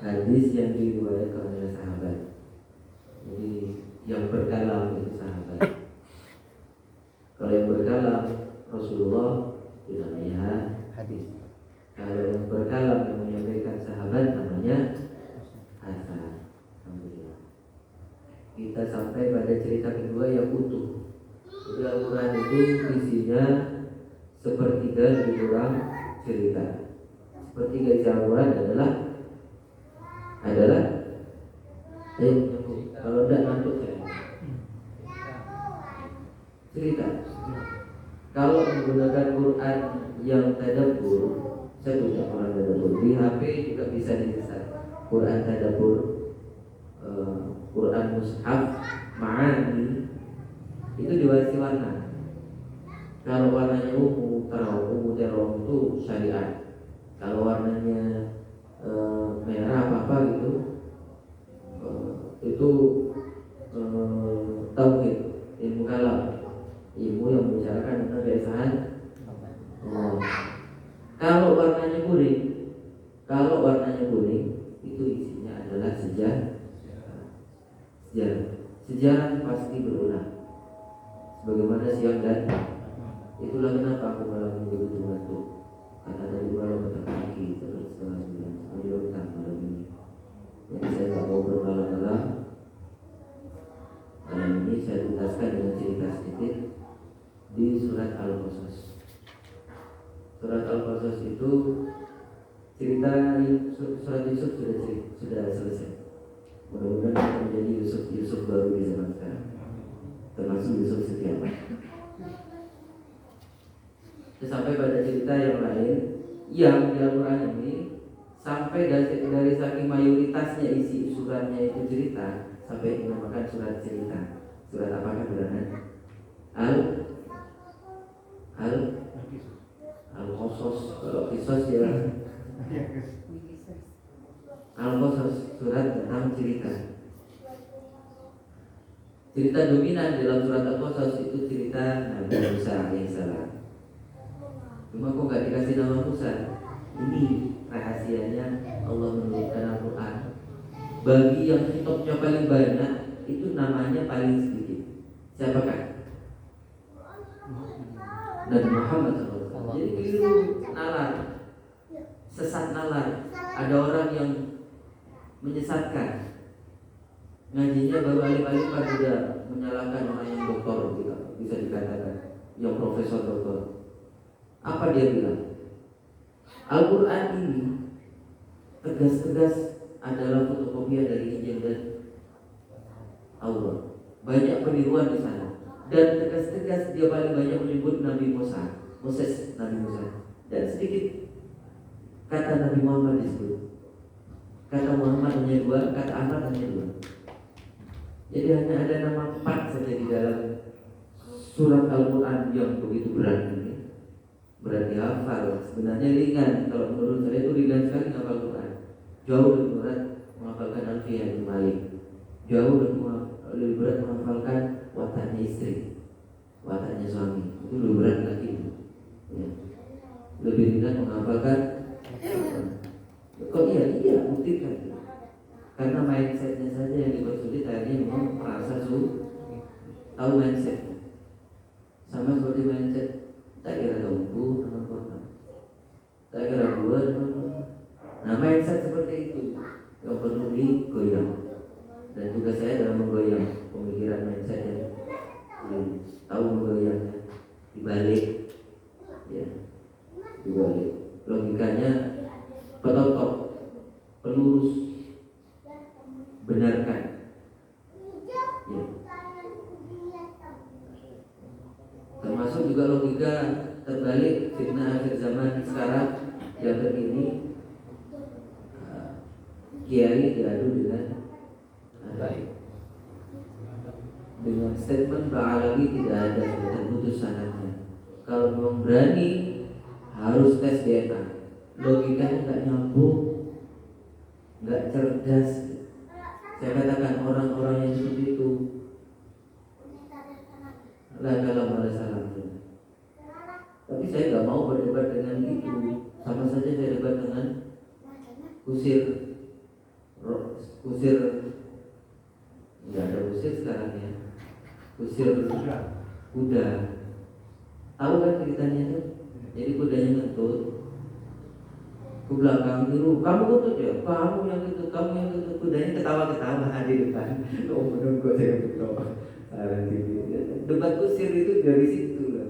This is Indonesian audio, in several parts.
hadis yang diriwayatkan oleh sahabat. Jadi yang berkalam itu sahabat. Kalau yang berkalam Rasulullah itu namanya hadis. Kalau yang berkalam yang menyampaikan sahabat namanya hasan. Alhamdulillah. Kita sampai pada cerita kedua yang utuh. Jadi Al-Quran itu isinya sepertiga lebih kurang cerita. Sepertiga isi Al-Quran adalah kalau tidak ngantuk saya. Cerita. Kalau menggunakan Quran yang tadabbur, saya punya Quran tadabbur di HP juga bisa disesuaikan. Quran tadabbur, Quran mushaf, ma'ani itu diwarisi warna. Kalau warnanya ungu terong itu syariat. Kalau warnanya merah apa gitu, itu tauhid, ilmu kalam, ilmu yang membicarakan tentang keesaan. Kalau warnanya kuning, itu isinya adalah sejarah. Sejarah pasti berulang. Sebagaimana siang dan itulah kenapa aku malam begitu ngantuk. Karena dari malam pagi terus setengah 9 sampai malam ini. Jadi saya tak mau bermalam-malam. Malam ini saya tuntaskan dengan cerita sedikit di surat Al-Qasas. Surat Al-Qasas itu cerita surat Yusuf sudah selesai. Mudah-mudahan kita menjadi Yusuf baru di zaman sekarang, termasuk Yusuf Setiawan. Sampai pada cerita yang lain yang di Al-Quran ini, sampai dari saking mayoritasnya isi suratnya itu cerita, sampai dinamakan surat cerita. Surat apakah bilangan? Al-Qasas. Kalau Qisas ya Al-Qasas, surat tentang cerita. Cerita dominan dalam surat Al-Qasas itu cerita Nabi Musa alaihissalam. Cuma kok gak dikasih nama Musa? Ini rahasianya Allah menurunkan Al-Quran. Bagi yang kitabnya paling banyak, itu namanya paling sedikit. Siapakah? Nabi Muhammad SAW. Jadi keliru nalar, sesat nalar. Ada orang yang menyesatkan. Ngajinya baru alim-alim sudah menyalahkan orang yang doktor, bisa dikatakan, yang profesor doktor. Apa dia bilang? Al-Quran ini tegas-tegas adalah fotokopian dari Injil dan Allah. Banyak peniruan di sana. Dan tegas-tegas dia paling banyak menyebut Nabi Moses, Nabi Musa. Dan sedikit kata Nabi Muhammad disebut. Kata Muhammad hanya 2, kata Ahmad hanya 2. Jadi hanya ada nama 4 saja di dalam surat Al-Quran yang begitu berat ini. Berat dihafal, sebenarnya ringan. Kalau menurut saya itu ringan sekali menghafal Quran. Jauh lebih berat menghafalkan Alfiyah bin Malik. Jauh lebih berat menghafalkan wataknya istri, wataknya suami. Itu lebih berat lagi. Ya. Lebih ringan menghafalkan. Kok iya buktikan. Karena mindsetnya saja yang dipersulit, akhirnya memang merasa tahu mindset. Sama seperti mindset. Tak kira tumbuh dengan Quran, tak kira buat dengan Quran. Nah, mindset seperti itu yang perlu digoyang. Dan tugas saya dalam menggoyang pemikiran mindset yang tahu menggoyangnya, dibalik, ya, dibalik. Logikanya petotok, pelurus, benarkan. Ya. Termasuk juga logika terbalik fitnah akhir zaman sekarang yang terkini, kiai diadu dengan baik, dengan statement Ba'alawi tidak ada terputus sanadnya. Kalau memang berani harus tes DNA, logikanya nggak nyambung, nggak cerdas. Saya katakan orang-orang yang seperti itu dalam salam. Tapi saya nggak mau berdebat dengan itu. Sama saja saya debat dengan kusir. Kusir, nggak ada kusir sekarang ya. Kusir kuda. Tahu kan ceritanya itu? Jadi kudanya ngentut ke belakang biru, kamu ngentut ya, kamu yang ngentut, kamu yang ngentut. Kudanya ketawa-ketawa di depan. Oh menurut gue saya ketawa. Debat kusir itu dari situ lah.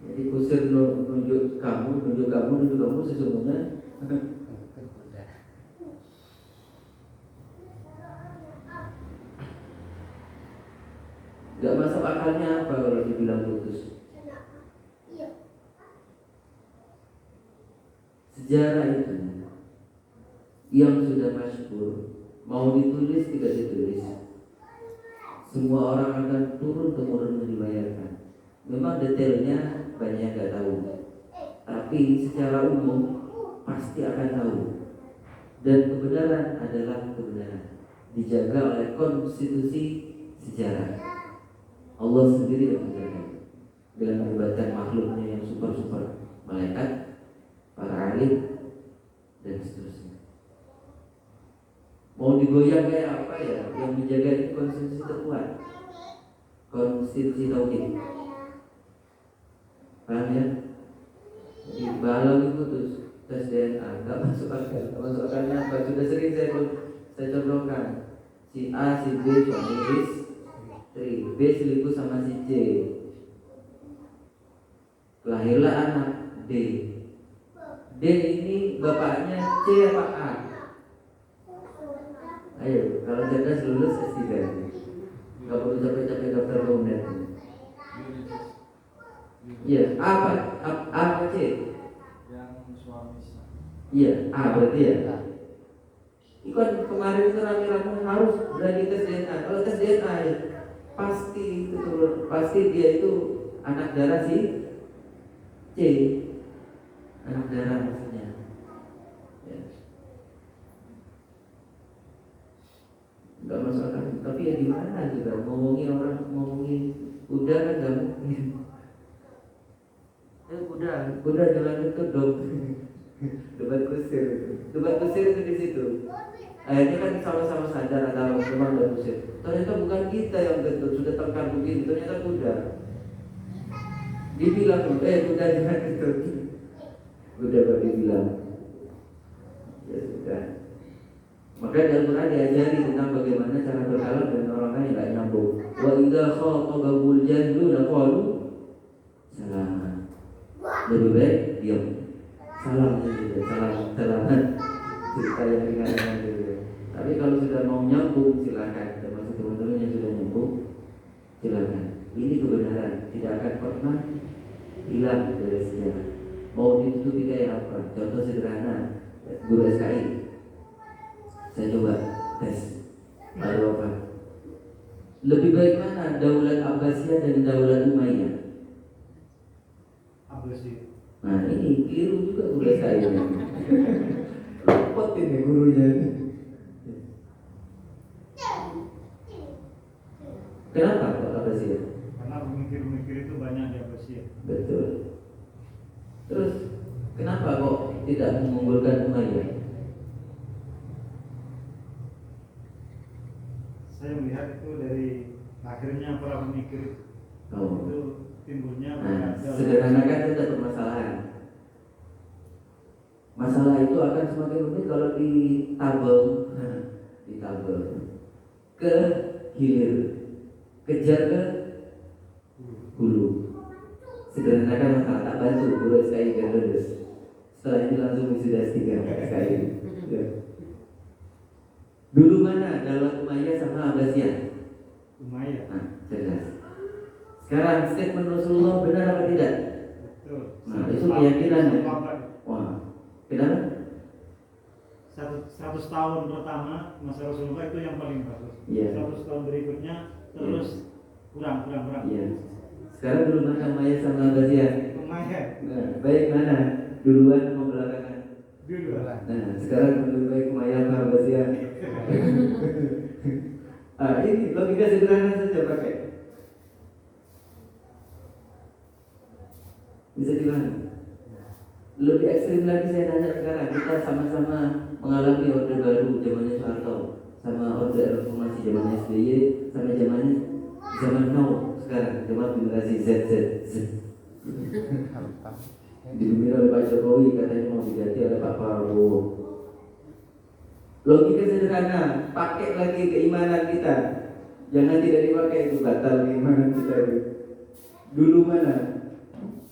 Jadi kusir nunjuk kamu sesungguhnya gak masuk akalnya apa kalau dibilang putus. Sejarah itu yang sudah masyhur, mau ditulis tidak ditulis, semua orang akan turun-temurun meriwayatkan. Memang detailnya banyak yang gak tahu, tapi secara umum pasti akan tahu. Dan kebenaran adalah kebenaran, dijaga oleh konstitusi sejarah. Allah sendiri yang menjaga dengan melibatkan makhluknya yang super-super, malaikat, para alim, dan seterusnya. Mau digoyang kayak apa ya? Yang menjaga itu konstitusi terkuat, konstitusi tauhid. Paham ya? Jadi balang itu terus tes DNA, nggak masuk akal. Masuk akalnya apa? Sudah sering saya contohkan. Si A, si B suami istri, B selingkuh sama si C, lahirlah anak D. D ini bapaknya C apa A? Ayo, kalau cerdas lulus S3. Gak perlu capek-capek daftar kemudian. Iya, A apa C? Yang suami. Iya, A berarti ya. Ikut kemarin itu rame-rame harus berani tes DNA. Kalau tes DNA ya, pasti dia itu anak darah si C. Anak darah maksudnya. Ya. Enggak masuk akal. Tapi ya gimana juga ngomongin kuda kan enggak mungkin. Kuda jalan itu dong. Debat kusir itu di situ. Akhirnya kan sama-sama sadar ada memang ada kusir. Ternyata bukan kita yang betul, sudah tengkar begini. Ternyata kuda. Dibilang kuda jangan ketut. Kuda baru dibilang. Ya sudah. Maka di Al-Quran diajari tentang bagaimana cara berkalam dengan orang lain yang tidak nyambung. Wa idza khatabahul jahiluna qalu salama. Lebih baik diam. Salam cerita yang ringan dulu. Tapi kalau sudah mau nyambung silakan. Termasuk teman-teman yang sudah nyambung silakan. Ini kebenaran, tidak akan pernah hilang dari sejarah. Mau ditutupi kayak apa? Contoh sederhana, guru SKI. Saya coba tes lalu apa? Lebih baik mana Daulat Abbasiyah dan Daulat Umayyah? Abbasiyah. Nah ini keliru juga guru SKI. Repot ini gurunya. Kenapa kok Abbasiyah? Karena pemikir-pemikir itu banyak di Abbasiyah. Betul. Terus kenapa kok tidak mengunggulkan Umayyah? Saya melihat itu dari akhirnya para pemikir itu timbulnya. Sederhanakan itu permasalahan. Masalah itu akan semakin rumit kalau ditabel ke hilir, kejar ke hulu. Sederhanakan masalah, tak bantu guru SKI biar lulus. Setelah itu langsung wisuda S3 SKI. Ya. Dulu mana Daulat Umayyah sama Abbasiyah? Umayyah. Nah, jelas. Sekarang statement Rasulullah benar apa tidak? Betul. Nah, itu keyakinannya. Wah, kenapa? 100 tahun pertama masa Rasulullah itu yang paling bagus. Iya. 100 tahun berikutnya terus kurang. Iya. Sekarang dulu mana Umayyah sama Abbasiyah? Umayyah. Nah, baik mana? Duluan atau belakangan? Duluan. Nah, sekarang lebih baik Umayyah sama Abbasiyah. Ini logika sederhana saja pakai. Bisa gimana? Lebih ekstrim lagi saya tanya sekarang, kita sama-sama mengalami mengalami orde baru zamannya Soeharto, sama orde reformasi zamannya SBY, sama zaman now sekarang, zaman generasi Z. Dipimpin oleh Pak Jokowi, katanya mau diganti oleh Pak Prabowo. Logika sederhana, pakai lagi keimanan kita. Jangan tidak dipakai, itu batal keimanan kita. Dulu mana?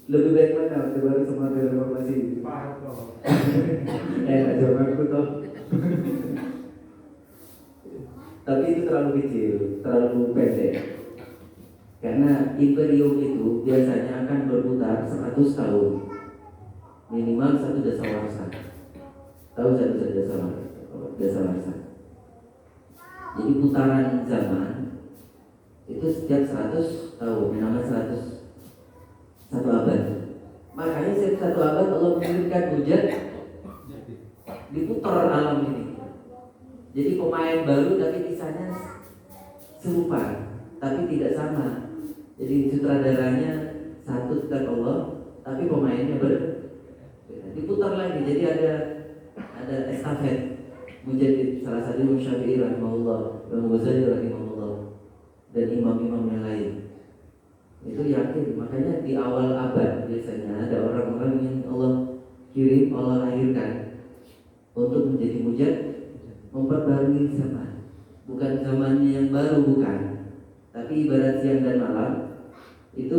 Lebih baik mana? Coba semua reformasi. Pak Harto. Zamanku toh. Tapi itu terlalu kecil, terlalu pendek. Karena imperium itu biasanya akan berputar 100 tahun. Minimal satu dasawarsa. Tahu satu dasawarsa. Jadi putaran zaman itu setiap 100 tahun, namanya 1 abad. Makanya setiap 1 abad Allah mengirimkan hujan, diputar alam ini. Jadi pemain baru tapi kisahnya serupa, tapi tidak sama. Jadi sutradaranya satu tetap Allah, tapi pemainnya diputar lagi. Jadi ada estafet. Menjadi salah satu Imam Syafi'i rahimahullah, Imam Ghazali rahimahullah, dan imam-imam yang lain. Itu yakin. Makanya di awal abad biasanya ada orang-orang yang Allah kirim, Allah lahirkan untuk menjadi mujad, memperbarui zaman. Bukan zamannya yang baru, bukan. Tapi ibarat siang dan malam itu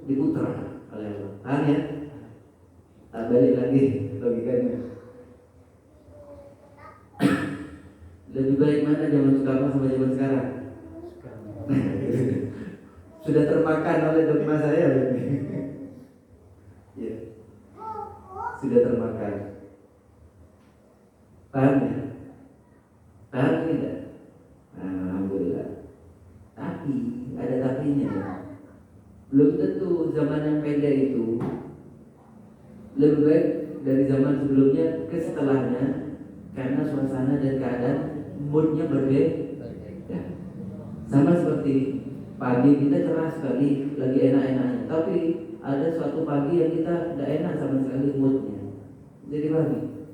diputar oleh Allah. Paham ya? Balik lagi logikanya. Lebih baik mana zaman Soekarno sama zaman sekarang? Sudah termakan oleh dogma saya. Ya. Sudah termakan. Paham ya? Paham tidak? Alhamdulillah. Tapi ada tapinya. Belum tentu zaman yang pendek itu lebih baik dari zaman sebelumnya ke setelahnya, karena suasana dan keadaan moodnya berbeda. Sama seperti pagi kita cerah sekali, lagi enak-enaknya, tapi ada suatu pagi yang kita tidak enak sama sekali moodnya. Jadi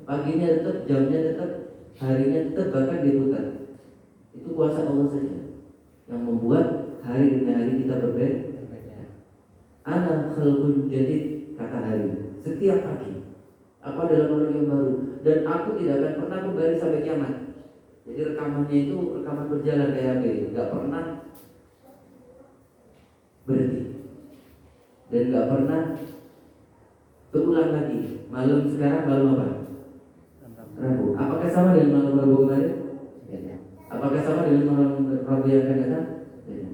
paginya tetap, jamnya tetap, harinya tetap, bahkan diputar. Itu kuasa Allah saja yang membuat hari demi hari kita berbeda. Ana khalqun jadid, kata hari, setiap pagi aku adalah orang yang baru, dan aku tidak akan pernah kembali sampai kiamat. Jadi rekamannya itu rekaman berjalan kayak gini, nggak pernah berhenti dan nggak pernah berulang lagi. Malam sekarang malam apa? Rabu. Apakah sama dengan malam Rabu kemarin? Ya. Apakah sama dengan malam Rabu yang akan datang? Ya.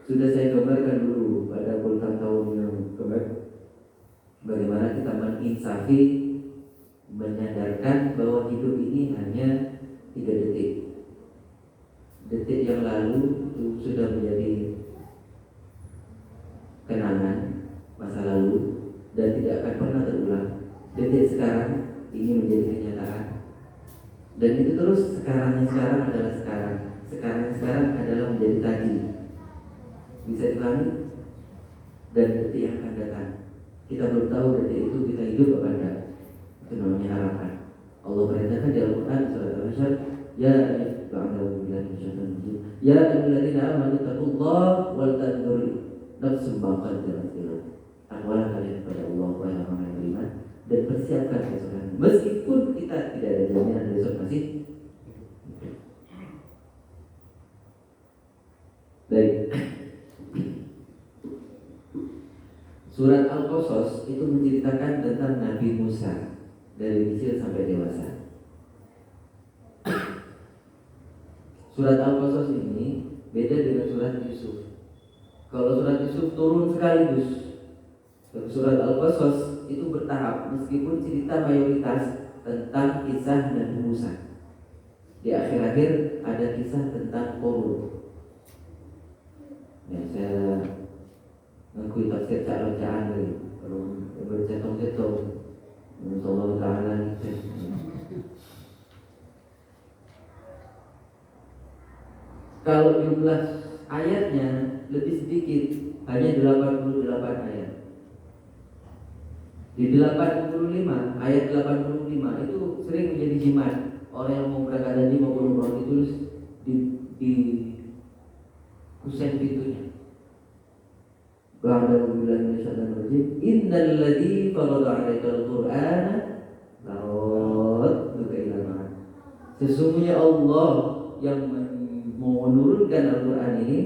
Sudah saya gambarkan dulu pada puluhan tahun yang kemarin, bagaimana kita menginsafi, menyadarkan bahwa hidup ini hanya 3 detik. Detik yang lalu itu sudah menjadi kenangan masa lalu dan tidak akan pernah terulang. Detik sekarang ini menjadi kenyataan, dan itu terus sekarang adalah sekarang adalah menjadi tadi. Bisa dipahami? Dan detik yang akan datang kita belum tahu detik itu kita hidup apa enggak. Itu namanya harapan. Allah perintahkan di Al-Quran surat Al-Hasyr, ya ayyuhalladzina amanu taqullaha wal tanzur nafsum ma qaddamat lighad. Takwalah kalian kepada Allah, wahai orang yang beriman, dan persiapkan besok hari. Meskipun kita tidak ada jaminan besok masih. Baik. Surat Al-Qasas itu menceritakan tentang Nabi Musa dari kecil sampai dewasa. Surat Al-Qasas ini beda dengan surat Yusuf. Kalau surat Yusuf turun sekaligus, surat Al-Qasas itu bertahap, meskipun cerita mayoritas tentang kisah Nabi Musa. Di akhir-akhir ada kisah tentang Korun. Ya, saya ngakui tafsir bacaan dari kalau bercetong-cetong Allah Ta'ala itu. Kalau jumlah ayatnya lebih sedikit, hanya 88 ayat. Di 88 85, ayat 85 itu sering menjadi jimat. Orang yang mau berangkat haji maupun umroh ditulis di kusen pintunya. Ba'da billahi minasyaitonir rajim. Innal ladzi farada 'alaikal Qur'ana laradduka ila ma'ad. Sesungguhnya Allah yang mau menurunkan Al-Qur'an ini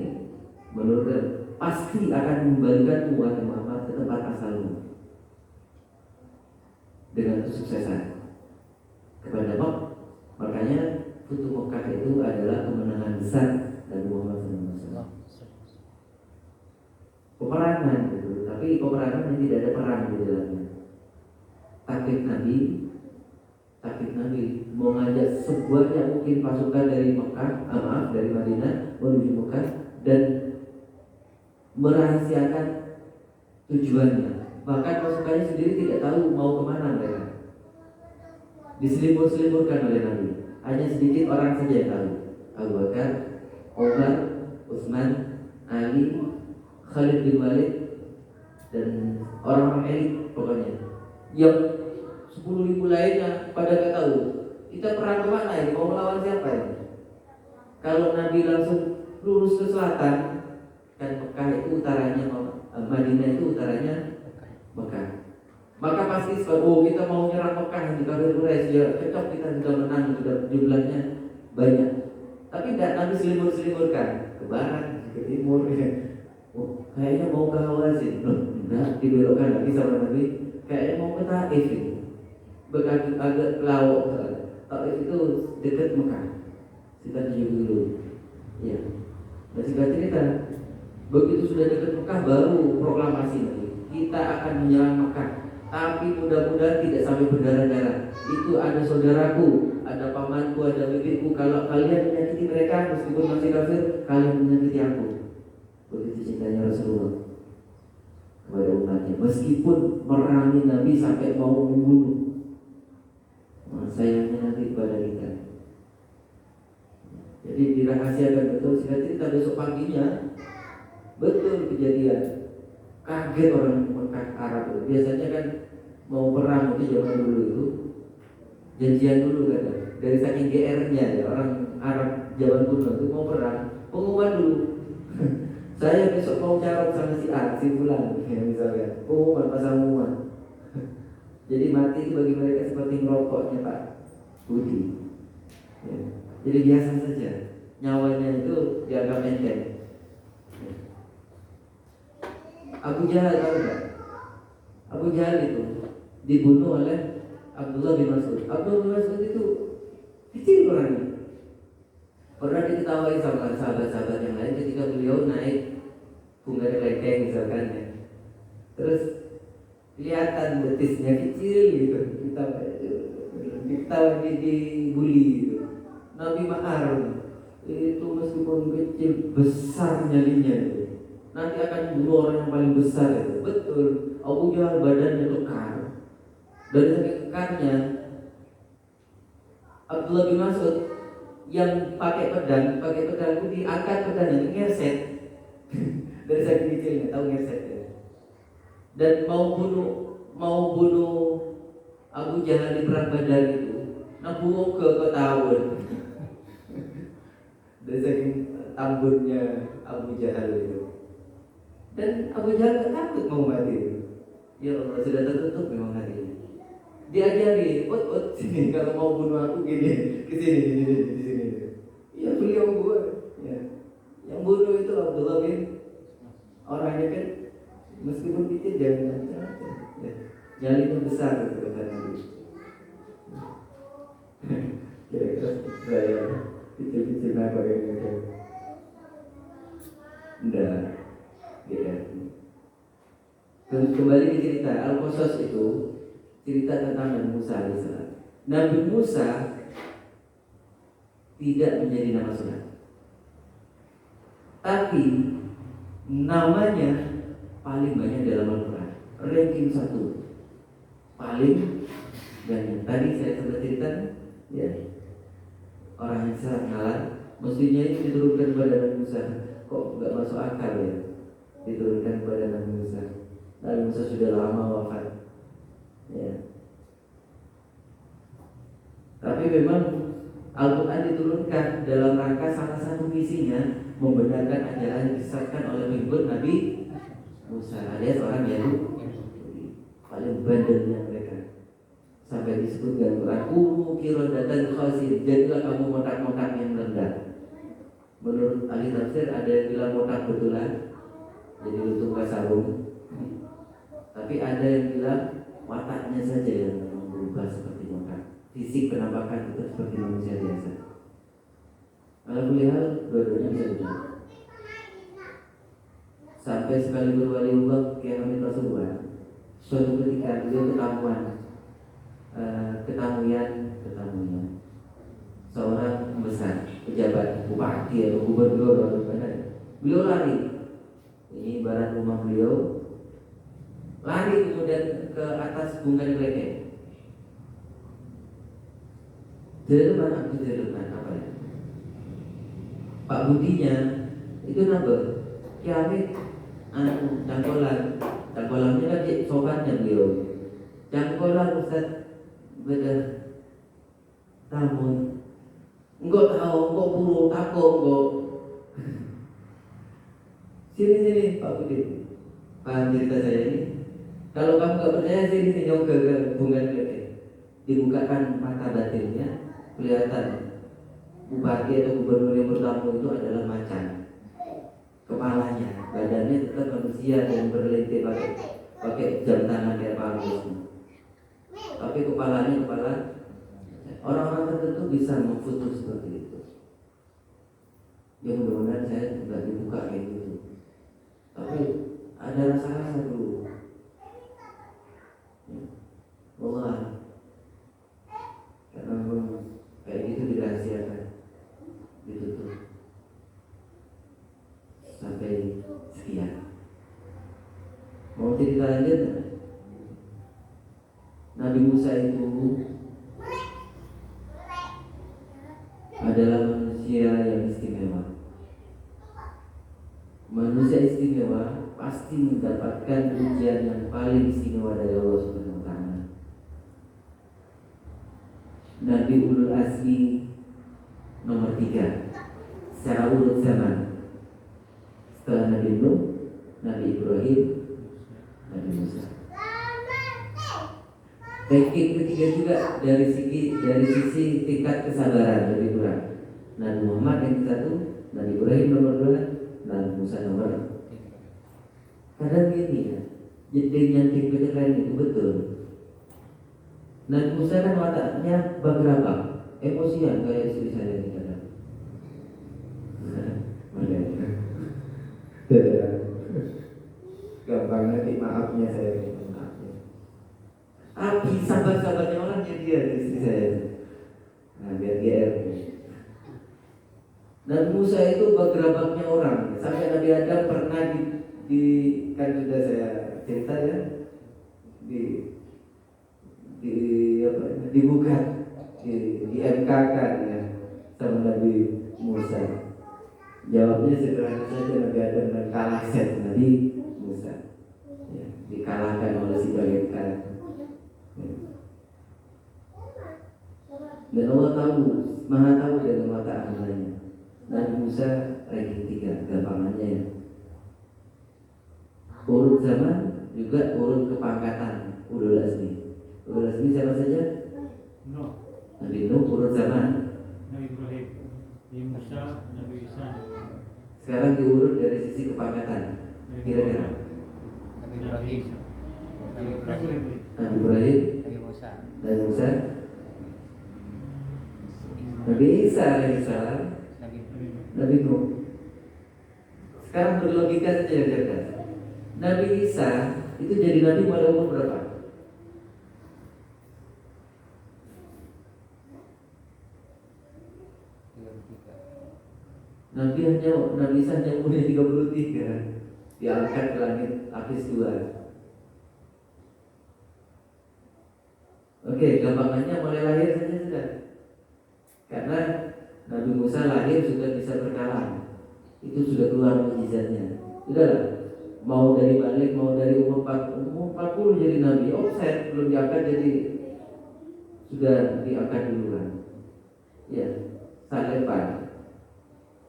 pasti akan membalikan wahai Muhammad ke tempat asalmu dengan kesuksesan kepada Mekah. Makanya Futuh Mekah itu adalah kemenangan besar dari Muhammad SAW. Peperangan gitu, tapi peperangan yang tidak ada perang di dalamnya. Taktik Nabi mau ngajak sebanyak mungkin pasukan dari dari Madinah menuju Mekah dan merahasiakan tujuannya. Bahkan pasukannya sendiri tidak tahu mau kemana mereka. Diselimur-selimurkan oleh Nabi. Hanya sedikit orang saja yang tahu. Abu Bakar, Umar, Utsman, Ali, Khalid bin Walid, dan orang-orang elit pokoknya. Yang 10.000 lainnya pada nggak tahu. Kita perang kemana ini? Mau melawan siapa ini? Kalau Nabi langsung lurus ke selatan, kan Mekah itu utaranya, Madinah itu utaranya Mekah. Maka pasti kita mau nyerang Mekah di kafir Quraisy, ya cocok, kita sudah menang, sudah jumlahnya banyak. Tapi tidak, Nabi selimur-selimurkan ke barat, ke timur. Kayaknya mau ke Hawazin, enggak, dibelokkan lagi sama Nabi. Kayaknya mau ke Taif ini, agak Lauk. Taif itu dekat Mekah. Kita tunjuk dulu. Ya, dan singkat cerita, begitu sudah dekat Mekah baru proklamasi Nabi, kita akan menyerang Mekah. Tapi mudah-mudahan tidak sampai berdarah-darah. Itu ada saudaraku, ada pamanku, ada bibitku. Kalau kalian menyakiti mereka meskipun masih kafir, kalian menyakiti aku. Begitu cintanya Rasulullah kepada umatnya, meskipun merangi Nabi sampai mau membunuh. Sayangnya nanti kepada kita. Jadi dirahasiakan betul. Singkat cerita, besok paginya betul kejadian. Kaget orang Mekah Arab itu. Biasanya kan mau perang itu zaman dulu itu janjian dulu kan. Dari saking GR-nya ya, orang Arab zaman kuno itu mau perang, pengumuman dulu. Saya besok mau carot sama si A, si Fulan, ya misalnya. Pengumuman, pasang pengumuman. Jadi mati itu bagi mereka seperti merokoknya Pak Budi. Ya. Jadi biasa saja. Nyawanya itu dianggap enteng. Abu Jahal tahu nggak? Abu Jahal itu dibunuh oleh Abdullah bin Mas'ud. Abdullah bin Mas'ud itu kecil orangnya. Pernah diketahui sama sahabat-sahabat yang lain ketika beliau naik bunga lengkeng misalkan ya. Terus kelihatan betisnya kecil gitu. Kita dibully gitu. Nabi Ma'ar itu meskipun kecil besar nyalinya itu. Nanti akan bunuh orang yang paling besar itu. Betul. Abu Jahal badannya kekar. Dari saking kekarnya, Abdullah bin Mas'ud yang pakai pedang itu diangkat pedangnya, ngeset. Dari saking kecilnya, tahu ngeset ya. Dan mau bunuh Abu Jahal di perang Badar itu, nabuh ke tahun. Dari saking tambunnya Abu Jahal itu. Dan Abu Jahal tak takut mau mati. Ya Allah, sudah tertutup memang hatinya. Diajari, sini kalau mau bunuh aku gini, ke sini, di sini. Ya beliau gue. Ya. Yang bunuh itu Abdullah bin, orangnya kan meskipun kecil jangan ya. Nyalinya besar gitu kata Nabi. Kira-kira saya kecil-kecil apa yang gitu. Enggak. Ya. Kembali ke cerita Al-Qasas itu cerita tentang Nabi Musa alaihissalam. Nabi Musa tidak menjadi nama sunat, tapi namanya paling banyak dalam Al-Quran, ranking 1 paling banyak. Tadi saya sempat cerita ya, orang yang sangat ngalah mestinya itu diturunkan kepada Nabi Musa. Kok nggak masuk akal ya diturunkan kepada Nabi Musa? Nabi Musa sudah lama wafat ya. Tapi memang Al-Quran diturunkan dalam rangka salah satu misinya membenarkan ajaran yang disesatkan oleh pengikut Nabi Musa alias orang Yahudi, paling bandelnya mereka. Sampai disebut dalam Quran, kirodatan khasir, jadilah kamu motak-motak yang rendah. Menurut ahli tafsir ada yang bilang motak betulan, jadi lutung kasarung. Tapi ada yang bilang wataknya saja yang berubah seperti motak. Fisik penampakan itu seperti manusia biasa. Kalau melihat dua-duanya bisa benar. Sampai sekali berwaliullah Kiai Hamid Rasulullah, suatu ketika beliau ketamuan seorang pembesar, pejabat, bupati atau gubernur atau mana. Beliau lari. Ini ibarat rumah beliau. Lari kemudian ke atas bungkam geledek. Jeleman apa ya? Pak Budinya itu nambah Kiamit cangkolannya kan sopannya beliau. Cangkolan Ustaz beda tamu. Enggak tahu, enggak buru, takut, enggak. Sini Pak Budi. Paham cerita saya ini? Kalau kamu enggak percaya sini nyong ke bungkam geledek. Dibukakan mata batinnya. Kelihatan bupati atau gubernur yang bertamu itu adalah macan. Kepalanya, badannya tetap manusia yang berlentik pakai jam tangan kayak palu. Tapi kepalanya kepala orang-orang tertentu bisa memfoto seperti itu. Ya mudah-mudahan saya tidak dibuka kayak gitu. Tapi ada rasa-rasa dulu. Allah, karena memang kayak gitu dirahasiakan, ditutup sampai sekian. Mau cerita lanjut? Nabi Musa itu adalah manusia yang istimewa. Manusia istimewa pasti mendapatkan ujian yang paling istimewa dari Allah Subhanahu wa Ta'ala. Nabi Ulul Azmi nomor 3 secara urut zaman. Setelah Nabi Nuh, Nabi Ibrahim, Nabi Musa. Ranking ketiga juga dari sisi tingkat kesabaran lebih kurang. Nabi Muhammad yang ke-1, Nabi Ibrahim nomor 2, Nabi Musa nomor 3. Kadang gini ya, jenting-jenting kecelakaan itu betul. Nabi Musa kan wataknya bergerabak, emosian kayak istri saya ini kadang. Gampang nanti maafnya saya ini. Api sabar-sabarnya orang jadi dia istri saya. Nah biar GR. Nabi Musa itu bergerabaknya orang. Sampai Nabi Adam pernah kan sudah saya cerita ya, dibuka, di MK kan ya sama Nabi Musa. Jawabnya sederhana saja, Nabi Adam dan kalah set Nabi Musa. Ya, dikalahkan oleh si Baleka. Dan Allah tahu, Maha tahu dengan mata amalnya. Nabi Musa ranking 3, gampangannya ya. Urut zaman juga urut kepangkatan. Ulul Azmi. Ulul Azmi siapa saja? No. Nabi Nuh urut zaman. Nabi Ibrahim, Nabi Musa, Nabi Isa. Sekarang diurut dari sisi kepangkatan. Kira-kira Nabi Ibrahim, Nabi Ibrahim, Nabi Musa, Nabi Musa, Nabi Isa alaihissalam, Nabi Nuh. Sekarang berlogika saja ya cerdas. Nabi Isa itu jadi nabi pada umur berapa? Nabi Isa hanya umurnya 33, diangkat ke langit lapis 2. Oke, gampangannya mulai lahir saja sudah. Karena Nabi Musa lahir sudah bisa berkalam. Itu sudah keluar mukjizatnya. Sudahlah. Mau dari balik, mau dari umur 40 jadi nabi. Offset belum diangkat jadi sudah diangkat duluan. Ya, saat lebar.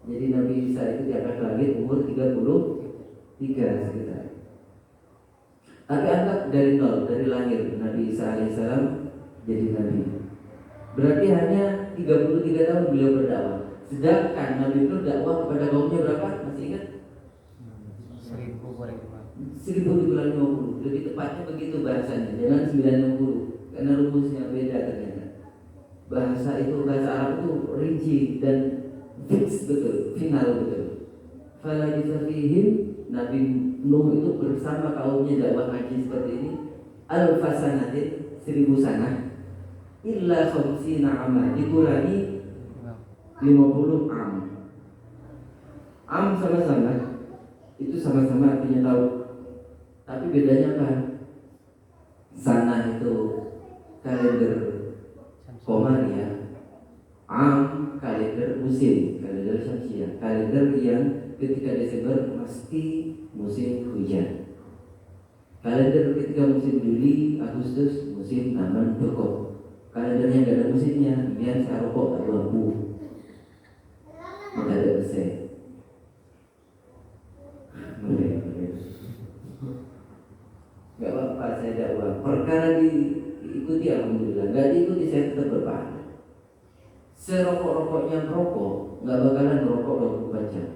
Jadi Nabi Isa itu diangkat ke langit umur 33 sekitar. Tapi angkat dari nol, dari lahir Nabi Isa alaihissalam jadi nabi. Berarti hanya 33 tahun beliau berdakwah. Sedangkan Nabi Nuh dakwah kepada kaumnya berapa? Masih ingat? 1050. Lebih tepatnya begitu bahasanya, jangan 960. Karena rumusnya beda ternyata. Bahasa Arab itu rinci dan fix betul, final betul. Falabitha fihim, Nabi Nuh itu bersama kaumnya dakwah haji seperti ini. Al-fasanatin 1000 sanah. Illa khamsina ama, dikurangi 50 am. Am sama-sama, itu sama-sama artinya tahu. Tapi bedanya apa? Sanah itu kalender Komariah, am kalender musim, kalender Syamsiah, kalender yang ketika Desember pasti musim hujan. Kalender ketika musim Juli, Agustus musim tanam pokok. Kalender yang gak ada musimnya, biar saya rokok tak lampu, maka ada bersih. Gak apa-apa, saya dakwah. Perkara diikuti alhamdulillah, gak diikuti saya tetap berpahala. Serokok-rokoknya merokok, gak bakalan merokok 24 jam.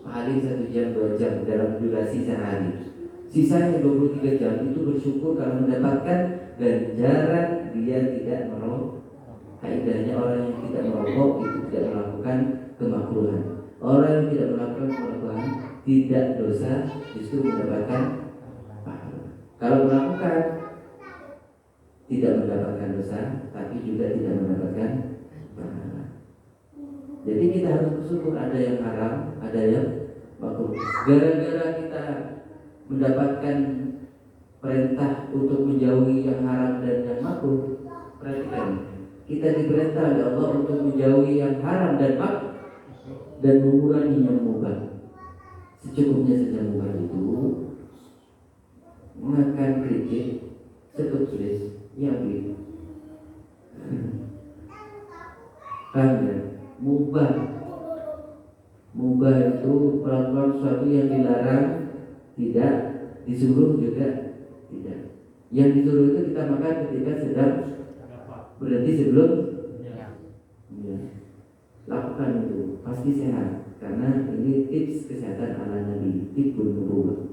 Paling 1 jam 2 jam dalam durasi sehari. Sisanya 23 jam itu bersyukur kalau mendapatkan ganjaran dia tidak merokok. Kaidahnya orang yang tidak merokok itu tidak melakukan kemakruhan. Orang yang tidak melakukan kemakruhan tidak dosa, justru mendapatkan pahala. Kalau melakukan tidak mendapatkan dosa, tapi juga tidak mendapatkan pahala. Jadi kita harus bersyukur ada yang haram, ada yang makruh. Gara-gara kita mendapatkan perintah untuk menjauhi yang haram dan yang makruh, perhatikan, kita diperintah oleh Allah untuk menjauhi yang haram dan makruh dan mengurangi yang mubah. Secukupnya saja mubah itu makan kerikil setulis nyabi. Karena mubah itu melakukan sesuatu yang dilarang, tidak disuruh juga tidak. Yang disuruh itu kita makan ketika sedang berhenti sebelum ya. Lakukan itu pasti sehat, karena ini tips kesehatan ala Nabi, tips nubuwah.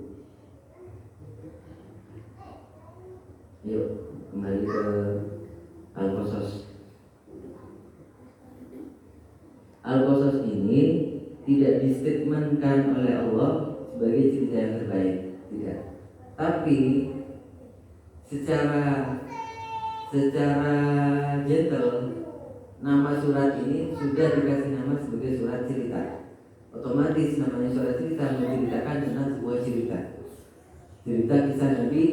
Yuk kembali ke Al-Qasas. Al-Qasas ini tidak distatementkan oleh Allah sebagai cerita yang terbaik, tidak. Tapi secara gentle, nama surat ini sudah dikasih nama sebagai surat cerita. Otomatis namanya surat cerita menceritakan tentang sebuah cerita kisah Nabi.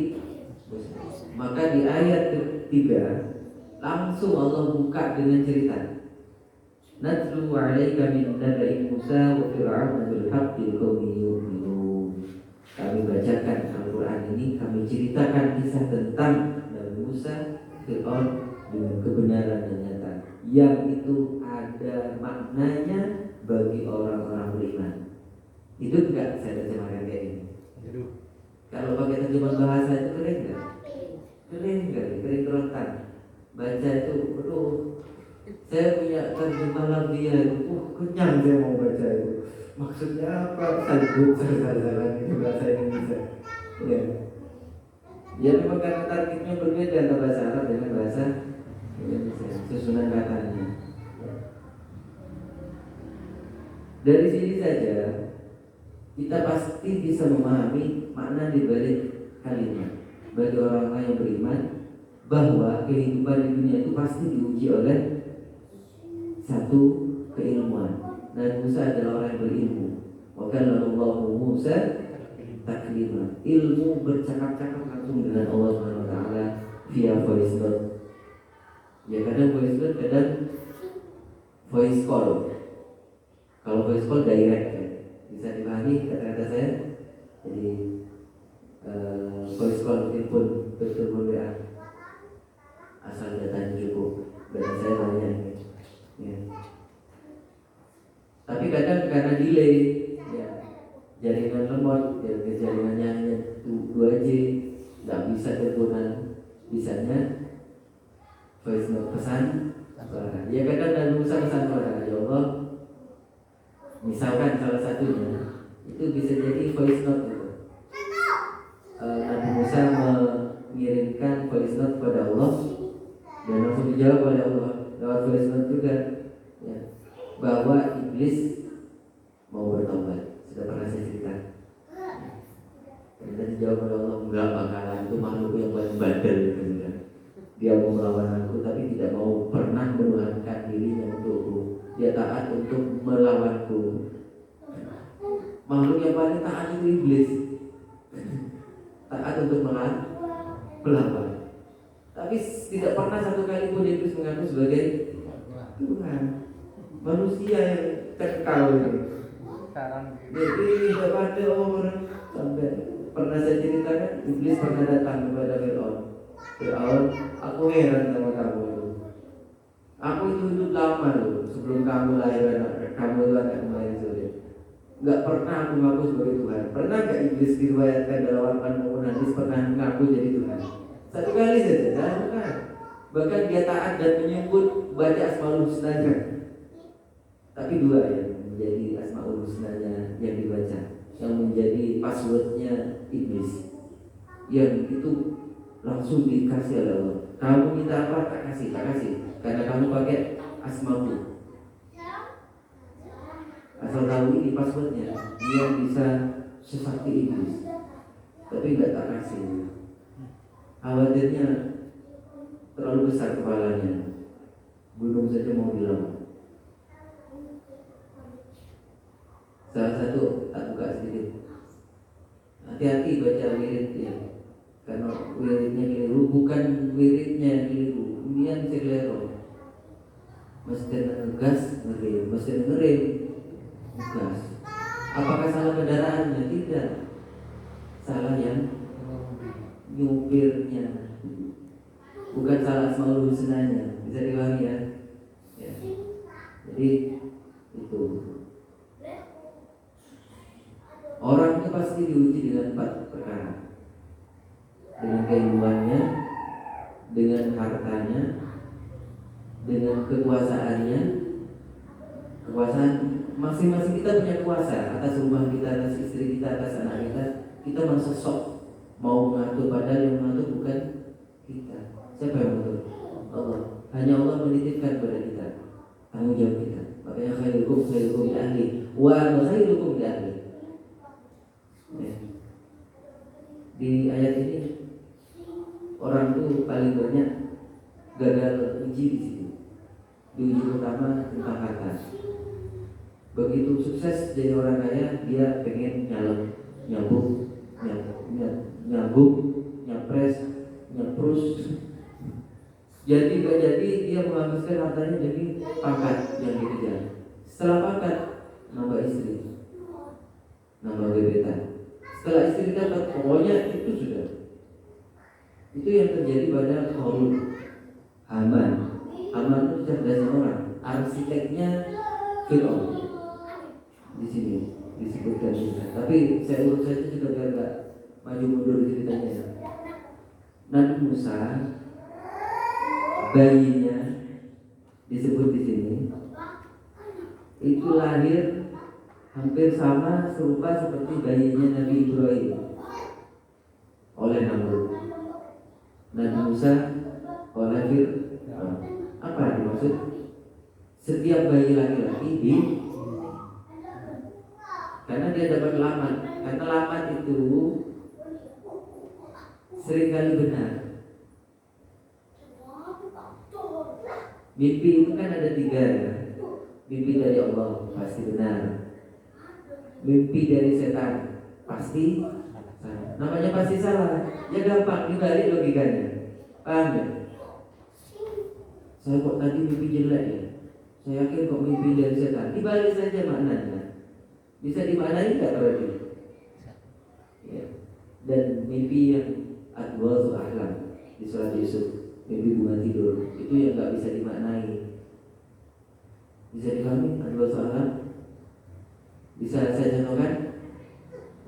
Maka di ayat ketiga langsung Allah buka dengan cerita. Natlu 'alaika min naba'i Musa wa Fir'aun bil haqqi liqaumin yu'minun. Kami bacakan Al-Quran ini, kami ceritakan kisah tentang Nabi Musa, Fir'aun dengan kebenaran yang nyata, yang itu ada maknanya bagi orang-orang beriman. Hidup enggak saya terjemahkan kayak ini? Hidup. Kalau pakai terjemahan bahasa itu keren enggak? Keren kerontang. Baca itu, saya punya terjemahan dia itu, kenyang saya mau baca itu. Maksudnya apa? Salibut salah itu bahasa Indonesia. Ya. Ya memang karena targetnya berbeda antara bahasa Arab dengan bahasa Indonesia, susunan katanya. Dari sini saja kita pasti bisa memahami makna di balik kalimat bagi orang-orang yang beriman, bahwa kehidupan di dunia itu pasti diuji oleh satu keilmuan. Dan Musa adalah orang yang berilmu. Wa kallallahu Musa taklima. Ilmu bercakap-cakap langsung dengan Allah Subhanahu wa taala via voice note. Ya kadang voice note, kadang voice call. Kalau voice call direct ya. Bisa dipahami kata-kata saya. Jadi voice call telepon WA. asal datanya cukup. Data saya banyak. Ya. Tapi kadang karena delay, ya, jaringan lemot, ya, jaringannya hanya 2G, nggak bisa teleponan, bisanya voice note pesan suara. Ya kadang Nabi Musa pesan suara, ya Allah. Misalkan salah satunya itu bisa jadi voice note gitu. Nabi Musa mengirimkan voice note kepada Allah dan langsung dijawab oleh Allah lewat voice note juga, ya, bahwa iblis mau bertobat. Sudah pernah saya cerita. Ternyata dijawab oleh Allah, enggak bakalan, itu makhluk yang paling bandel gitu. Dia mau melawan aku tapi tidak mau pernah menuhankan dirinya untukku. Dia taat untuk melawanku. Makhluk yang paling taat itu iblis. Taat untuk melawan. Tapi tidak pernah satu kali pun iblis mengaku sebagai Tuhan. Manusia yang kekal ini. Jadi tidak ada orang sampai pernah saya ceritakan, iblis pernah datang kepada Fir'aun, aku heran sama kamu itu. Aku itu hidup lama loh sebelum kamu lahir anak, kamu itu anak kemarin sore. Gak pernah aku ngaku sebagai Tuhan. Pernah gak iblis diriwayatkan dalam Al-Quran maupun hadis pernah ngaku jadi Tuhan? Satu kali saja, bukan. Bahkan dia taat dan menyebut baca Asmaul Husnanya. Tapi 2 yang menjadi Asmaul Husnanya yang dibaca, yang menjadi passwordnya iblis, yang itu langsung dikasih oleh Allah. Kamu minta apa? Tak kasih. Karena kamu pakai asmaku. Asal tahu ini passwordnya, dia bisa sesakti iblis. Tapi enggak tak kasih. Khawatirnya terlalu besar kepalanya, gunung saja mau dilawan. Salah satu tak buka sedikit. Hati-hati baca wiridnya. Karena wiridnya keliru, bukan wiridnya keliru, kemudian selero. Mesti ngegas, ngerem, mesti ngerem, gas. Apakah salah kendaraannya? Tidak. Salah yang nyupirnya. Bukan salah Asmaul Husnanya. Bisa dipahami ya? Ya. Jadi itu. Orang itu pasti diuji dengan 4 perkara. Dengan keilmuannya, dengan hartanya, dengan kekuasaannya. Kekuasaan masing-masing kita punya kuasa atas rumah kita, atas istri kita, atas anak kita. Kita merasa sok mau mengatur, padahal yang mengatur bukan kita. Siapa yang mengatur? Allah. Hanya Allah menitipkan kepada kita tanggung jawab kita. Makanya khairukum li ahli wa ana khairukum li ahli. Ya. Di ayat ini orang itu paling banyak gagal uji di sini. Di uji pertama tentang harta. Begitu sukses jadi orang kaya, dia pengen nyambung, nyapres, nyaprus. Jadi gak jadi, dia menghabiskan hartanya jadi pangkat yang dikejar. Setelah pangkat, nambah istri, nambah gebetan. Setelah istri dapat, pokoknya itu sudah. Itu yang terjadi pada Haman. Haman itu cerdasnya orang, arsiteknya Fir'aun. Di sini disebutkan juga. Tapi saya urut saja juga biar gak maju mundur ceritanya. Nabi Musa, bayinya disebut di sini, itu lahir hampir sama serupa seperti bayinya Nabi Ibrahim oleh Namrud. Nabi Musa oleh Fir'aun. Apa dimaksud? Setiap bayi laki-laki karena dia dapat lamat. Karena lamat itu seringkali benar. Mimpi itu kan ada 3 ya. Mimpi dari Allah pasti benar. Mimpi dari setan pasti salah. Namanya pasti salah. Ya gampang dibalik logikanya. Paham ya? Saya kok tadi mimpi jelek ya. Saya yakin kok mimpi dari setan. Dibalik saja maknanya. Bisa dimaknai nggak berarti? Ya. Dan mimpi yang adwal ahlam di surat Yusuf mimpi bunga tidur. Itu yang nggak bisa dimaknai. Bisa dipahami? Ada soalan? Bisa saya contohkan?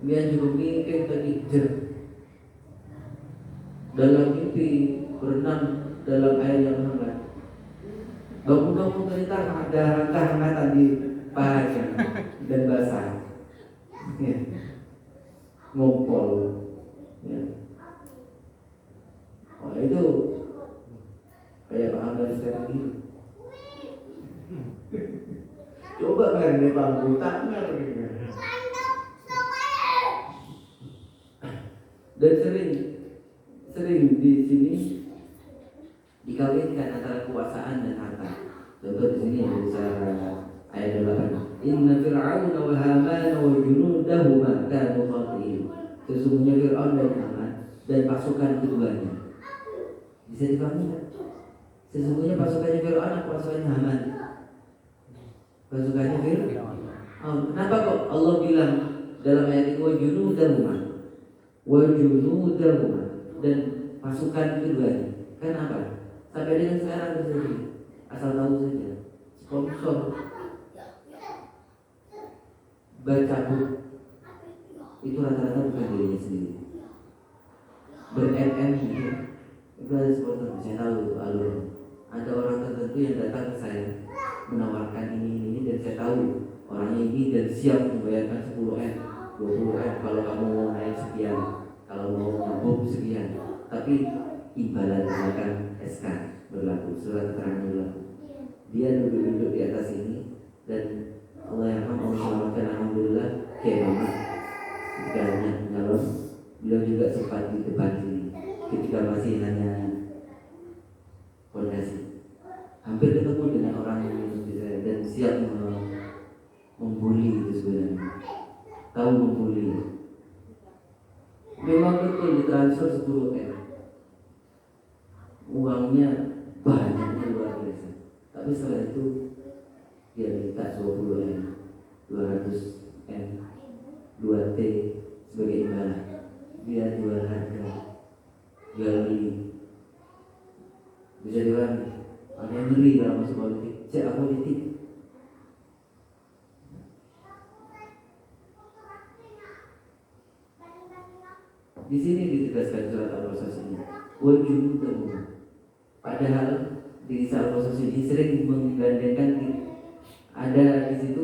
Dia juga mimpi tadi dalam mimpi berenang dalam air yang hangat. Bangun-bangun ternyata ada hangat-hangatan di pahanya dan basah. Ya. Ngompol. Ya. Oh itu kayak Pak Hamdan sekarang ini. Coba kan dia bangku tangan. Dan sering di sini dikawinkan antara kekuasaan dan harta. Contoh di sini bisa ayat 8. Inna Fir'auna wa Hamana wa junudahuma kanu khati'in. Sesungguhnya Fir'aun dan Haman dan pasukan keduanya. Bisa dipahami kan? Sesungguhnya pasukannya Fir'aun atau pasukannya Haman? Pasukannya Fir'aun. Oh, kenapa kok Allah bilang dalam ayat itu wa junudahuma dan pasukan keduanya? Kenapa? Sampai dengan sekarang terjadi. Asal tahu saja. Sponsor baca buku itu rata-rata bukan dirinya sendiri. Ber-MM gitu. Itu ada sponsor. Saya tahu alur. Ada orang tertentu yang datang ke saya menawarkan ini dan saya tahu orangnya ini dan siap membayarkan 10M, 20M kalau kamu mau naik sekian, kalau mau nabung sekian. Tapi imbalan misalkan SK berlaku, surat keterangan berlaku. Dia duduk di atas ini dan Allah yang maha menyelamatkan, alhamdulillah, kayak mama ketika nyalon, beliau juga sempat di depan sini ketika masih hanya fondasi. Hampir ketemu dengan orang yang bisa dan siap membuli itu sebenarnya. Tahu membuli. Memang betul ditransfer 10M. Uangnya banyak luar biasa. Tapi setelah itu dia minta 20M, 200M, 2T sebagai imbalan. Dia jual harga, jual beli. Bisa dipahami? Ada yang ngeri kalau masuk politik. Saya politik. Di sini ditegaskan surat Al-Qasas ini. Wajib temu. Padahal di surat Al-Qasas ini sering menggandengkan ada di situ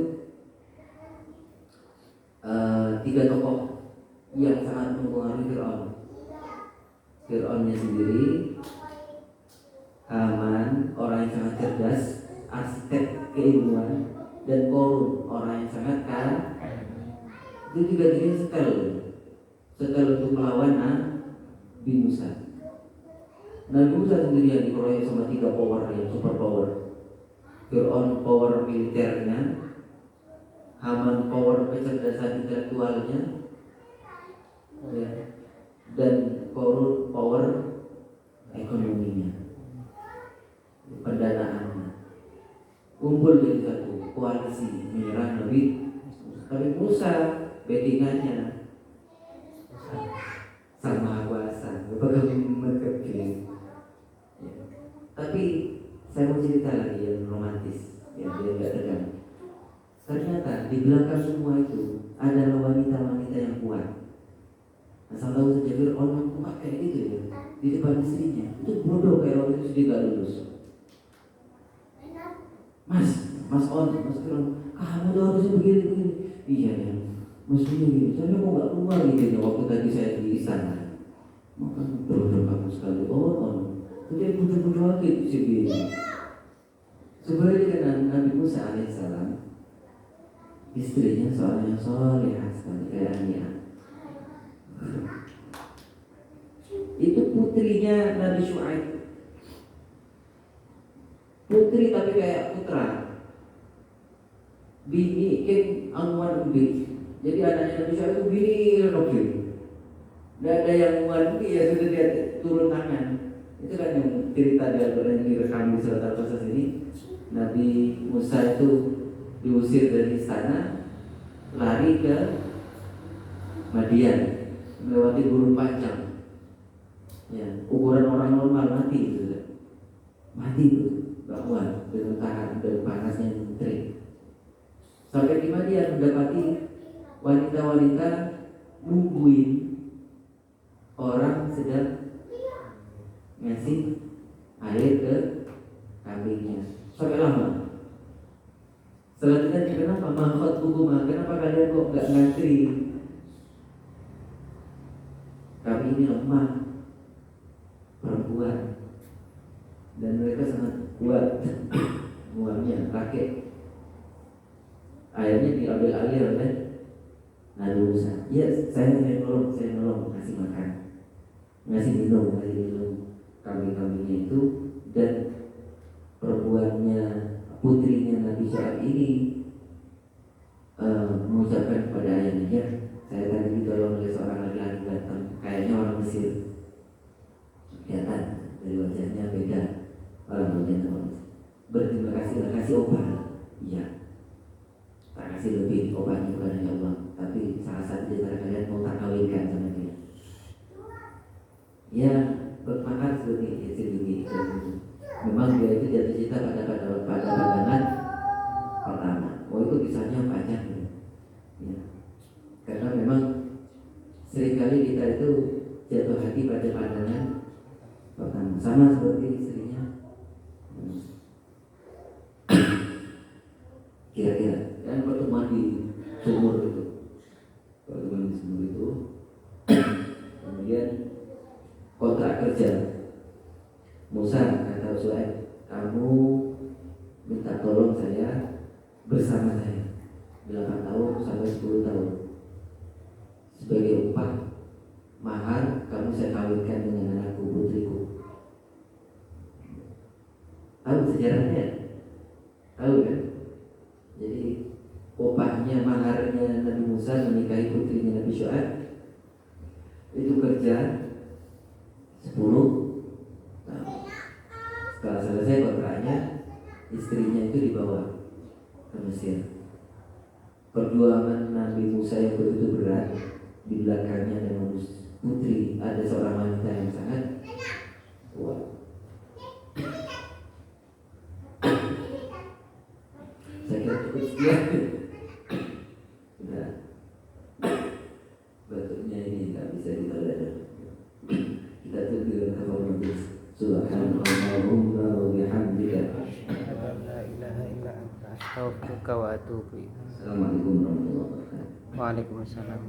3 tokoh yang sangat mempengaruhi Fir'aun. Fir'aunnya sendiri, Haman, orang yang sangat cerdas, arsitek keilmuan, dan Korun, orang yang sangat kaya. Itu tiga-tiganya setel untuk melawan Nabi Musa. Nabi Musa sendiri yang dikeroyok sama 3 power yang super power. Fir'aun power militernya, Haman power kecerdasan intelektualnya, ya, dan Korun power ekonominya, pendanaannya. Kumpul jadi satu koalisi menyerang Nabi Musa. Backingannya sama kuasa, bukan kecil. Ya. Tapi saya mau cerita lagi yang romantis, yang dia nggak tegang. Ternyata di belakang semua itu adalah wanita-wanita yang kuat. Asal tahu saja Fir'aun yang kuat kayak gitu ya, di depan istrinya itu bodoh kayak orang itu sedih gak lulus. Mas Fir'aun, kamu tuh harusnya begini. Iya ya, mestinya gini. Saya mau gak keluar gitu waktu tadi saya di istana. Maka bodoh kamu sekali. Jadi bodoh-bodoh lagi segini. Sebenarnya dengan Nabi Musa alaihissalam, istrinya seorang yang solehah sekali kayak Ania. Itu putrinya Nabi Syuaib. Putri tapi kayak putra. Bini King Anwar Ubi. Jadi anaknya Nabi Syuaib itu bini Robi. Gak ada yang Anwar Ubi ya sudah dia turun tangan. Itu kan yang cerita di Al-Quran yang direkam di surat Al-Qasas ini. Nabi Musa itu diusir dari istana, lari ke Madian, melewati gurun panjang. Ya, ukuran orang normal mati gitu. mati tuh, nggak kuat dengan tahan dan panasnya yang terik. Sampai di mana dia mendapati wanita-wanita nungguin orang sedang ngasih air ke kambingnya sampai lama. Selanjutnya kenapa mahkot hukumah? Kenapa kalian kok nggak ngantri? Kami ini lemah perempuan dan mereka sangat kuat muamnya kakek. Akhirnya diambil alih oleh Nabi Musa. Ya, saya nolong ngasih makan, ngasih minum kambing-kambingnya itu. Dan perempuannya, putrinya Nabi Syuaib ini mengucapkan kepada ayahnya, saya tadi ditolong oleh seorang laki-laki ganteng, kayaknya orang Mesir. Kelihatan dari wajahnya beda, orang Mesir. Berterima kasih, kasih obat. Iya, tak kasih lebih obatnya bukan hanya uang, tapi salah satu di antara kalian mau tak kawinkan sama dia. Ya, bermakan seperti itu. Memang dia itu jatuh cinta pada pandangan pertama. Oh, itu kisahnya panjang ya. Karena memang seringkali kita itu jatuh hati pada pandangan pertama, sama seperti istrinya. Kira-kira dan pertemuan di sumur itu, kemudian kontrak kerja. Musa kata Syuaib, kamu minta tolong saya bersama saya 8 tahun sampai 10 tahun. Sebagai upah mahar kamu saya kawinkan dengan anakku, putriku. Tahu sejarahnya? Tahu kan? Jadi upahnya, maharnya Nabi Musa menikahi putrinya Nabi Syuaib itu kerja 10 tahun. Setelah selesai kontraknya, istrinya itu dibawa ke Mesir. Perjuangan Nabi Musa yang begitu berat, di belakangnya ada putri, ada seorang wanita yang sangat kuat. Saya kira cukup sekian. Sudah, batuknya ini nggak bisa ditolerir. Kita tutup dengan kafaratus. Subhanallahumma wa bihamdika. La ilaha illa anta astaghfiruka wa atubu ilaik. Assalamualaikum warahmatullahi wabarakatuh. Waalaikumsalam.